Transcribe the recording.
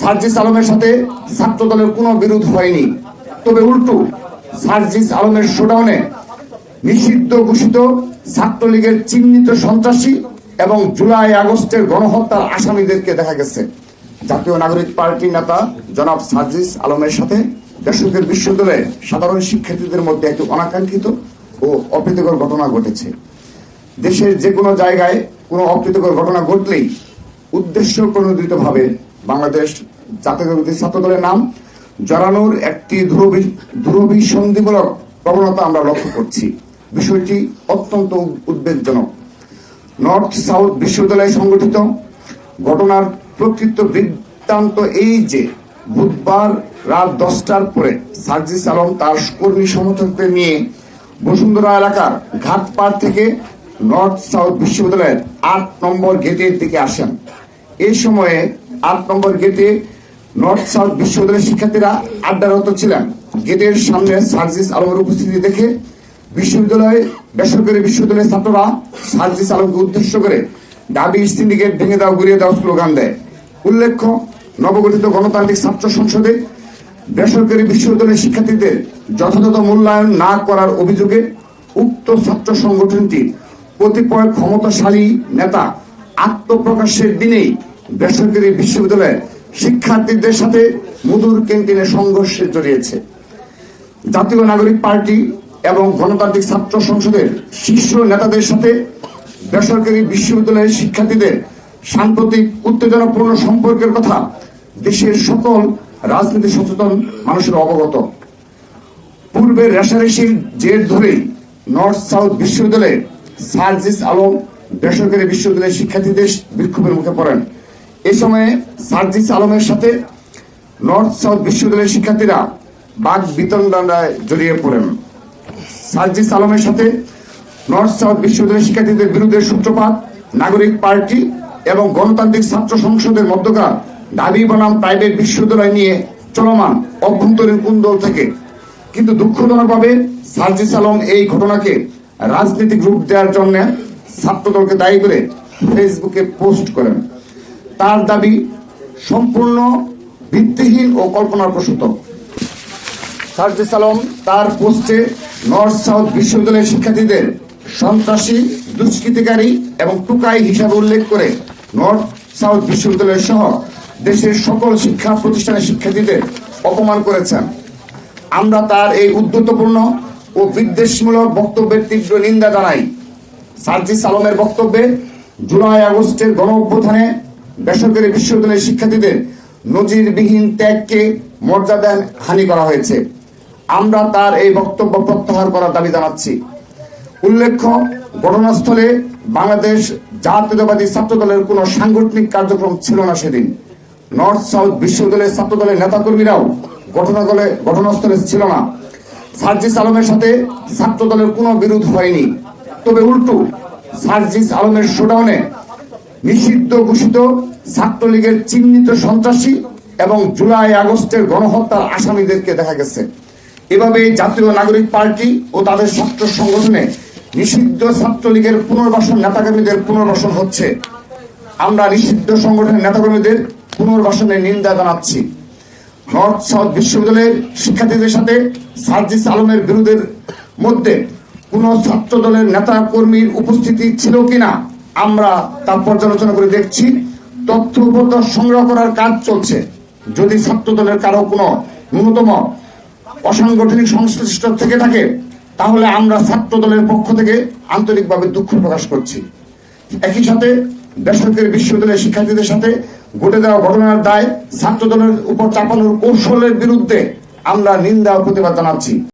সার্জিস আলমের সাথে ছাত্র দলের কোনো বিরোধ হয়নি, তবে উল্টো সার্জিস আলমের শোডাউনে নিষিদ্ধ ঘোষিত ছাত্রলীগের চিহ্নিত সন্ত্রাসী এবং জুলাই আগস্টের গণহত্যার আসামিদেরকে দেখা গেছে। জাতীয় নাগরিক পার্টির নেতা জনাব সার্জিস আলমের সাথে বেসরকারি বিশ্ববিদ্যালয়ে সাধারণ শিক্ষার্থীদের মধ্যে একটি অনাকাঙ্ক্ষিত ও অপ্রীতিকর ঘটনা ঘটেছে। দেশের যে কোনো জায়গায় কোনো অপ্রীতিকর ঘটনা ঘটলেই উদ্দেশ্য প্রণোদিতভাবে বাংলাদেশ জাতীয়তাবাদী ছাত্র দলের নাম জড়ানোর একটি ধ্রুবীসন্ধিমূলক প্রবণতা আমরা লক্ষ্য করছি। বিষয়টি অত্যন্ত উদ্বেগজনক। নর্থ সাউথ বিশ্ববিদ্যালয়ে সংঘটিত ঘটনার প্রকৃত বৃত্তান্ত এই যে বুধবার রাত 10টার পরে সার্জিস আলম তার কর্মী সমর্থকদের নিয়ে বসুন্ধরা এলাকার ঘাটপাড় থেকে নর্থ সাউথ বিশ্ববিদ্যালয়ের 8 নম্বর গেটের দিকে আসেন। এই সময়ে 8 নম্বর গেটে নর্থ সাউথ বিশ্ববিদ্যালয়ের শিক্ষার্থীরা আড্ডারত ছিলেন। গেটের সামনে সার্জিস আলমের উপস্থিতি দেখে বেসরকারি বিশ্ববিদ্যালয়ের ছাত্ররা সার্জিস আলমকে উদ্দেশ্য করে দাবি সিন্ডিকেট ভেঙে দাও, গুড়িয়ে দাও স্লোগান দেয়। উল্লেখ্য, নবগঠিত গণতান্ত্রিক ছাত্র সংসদে বেসরকারি বিশ্ববিদ্যালয়ের শিক্ষার্থীদের যথাযথ মূল্যায়ন না করার অভিযোগে উক্ত ছাত্র সংগঠনটি কতিপয় ক্ষমতাশালী নেতা আত্মপ্রকাশের দিনেই বেসরকারি বিশ্ববিদ্যালয়ের শিক্ষার্থীদের সাথে মধুর ক্যান্টিনে সংঘর্ষে জড়িয়েছে। জাতীয় নাগরিক পার্টি এবং গণতান্ত্রিক ছাত্র সংসদের শীর্ষ নেতাদের সাথে বেসরকারি বিশ্ববিদ্যালয়ের শিক্ষার্থীদের সাম্প্রতিক উত্তেজনাপূর্ণ সম্পর্কের কথা দেশের সকল রাজনীতি সচেতন মানুষের অবগত। পূর্বের রেশারেশির জের ধরেই নর্থ সাউথ বিশ্ববিদ্যালয়ে সার্জিস আলম বেসরকারি বিশ্ববিদ্যালয়ের শিক্ষার্থীদের বিক্ষোভের মুখে পড়েন। এই সময়ে সার্জিস আলমের সাথে নর্থ সাউথ বিশ্ববিদ্যালয়ের শিক্ষার্থীরা বাক বিতণ্ডায় জড়িয়ে পড়েন। সার্জিস আলমের সাথে নর্থ সাউথ বিশ্ববিদ্যালয়ের শিক্ষার্থীদের বিরুদ্ধে সূত্রপাত নাগরিক পার্টি এবং গণতান্ত্রিক ছাত্র সংসদের মধ্যকার দাবি বনাম প্রাইভেট বিশ্ববিদ্যালয় নিয়ে চলমান অভ্যন্তরীণ কুন্দল থেকে। কিন্তু দুঃখজনকভাবে সার্জিস আলম এই ঘটনাকে রাজনৈতিক রূপ দেওয়ার জন্য ছাত্রদলকে দায়ী করে ফেসবুকে পোস্ট করেন। তার দাবি সম্পূর্ণ ভিত্তিহীন ও কল্পনাপ্রসূত। সার্জিস আলম তার পোস্টে নর্থ সাউথ বিশ্ববিদ্যালয়ের শিক্ষার্থীদের সন্ত্রাসী, দুষ্কৃতিকারী এবং টুকাই হিসাবে উল্লেখ করে নর্থ সাউথ বিশ্ববিদ্যালয় সহ দেশের সকল শিক্ষা প্রতিষ্ঠানের শিক্ষার্থীদের অপমান করেছেন। আমরা তার এই উদ্ধতপূর্ণ ও বিদ্বেষমূলক বক্তব্যের তীব্র নিন্দা জানাই। সার্জিস আলমের বক্তব্যে জুলাই আগস্টের গণ অভ্যুত্থানে বেসরকারি বিশ্ববিদ্যালয়ের শিক্ষার্থীদের নজিরবিহীন ত্যাগকে মর্যাদা হানি করা হয়েছে। আমরা তার এই বক্তব্য প্রত্যাহার করার দাবি জানাচ্ছি। উল্লেখ্য, ঘটনাস্থলে বাংলাদেশ জাতীয়তাবাদী ছাত্র দলের কোন সাংগঠনিক কার্যক্রম ছিল না সেদিন। নর্থ সাউথ বিশ্ববিদ্যালয়ের ছাত্র দলের নেতাকর্মীরাও ঘটনাস্থলে ছিল না। সার্জিস আলমের সাথে ছাত্র দলের কোনো বিরোধ হয়নি, তবে উল্টো সার্জিস আলমের শোডাউনে নিষিদ্ধ ঘোষিত ছাত্রলীগের চিহ্নিত সন্ত্রাসী এবং জুলাই আগস্টের গণহত্যার আসামিদেরকে দেখা গেছে। এভাবে জাতীয় নাগরিক পার্টি ও তাদের ছাত্র সংগঠনে নিষিদ্ধ ছাত্রলীগের পুনর্বাসন নেতাকর্মীদের পুনর্বাসন হচ্ছে। আমরা নিষিদ্ধ সংগঠনের নেতাকর্মীদের পুনর্বাসনের নিন্দা জানাচ্ছি। নর্থ সাউথ বিশ্ববিদ্যালয়ের শিক্ষার্থীদের সাথে সার্জিস আলমের বিরোধের মধ্যে কোন ছাত্র দলের নেতা কর্মীর উপস্থিতি ছিল কিনা আমরা তা পর্যালোচনা করে দেখছি। তথ্য সংগ্রহ করার কাজ চলছে। যদি ছাত্র দলের কারো কোনো ন্যূনতম অসাংগঠনিক সংশ্লিষ্ট থেকে থাকে তাহলে আমরা ছাত্র দলের পক্ষ থেকে আন্তরিকভাবে দুঃখ প্রকাশ করছি। একই সাথে বেসরকারি বিশ্ববিদ্যালয়ের শিক্ষার্থীদের সাথে ঘটে যাওয়া ঘটনার দায় ছাত্র দলের উপর চাপানোর কৌশলের বিরুদ্ধে আমরা নিন্দা ও প্রতিবাদ জানাচ্ছি।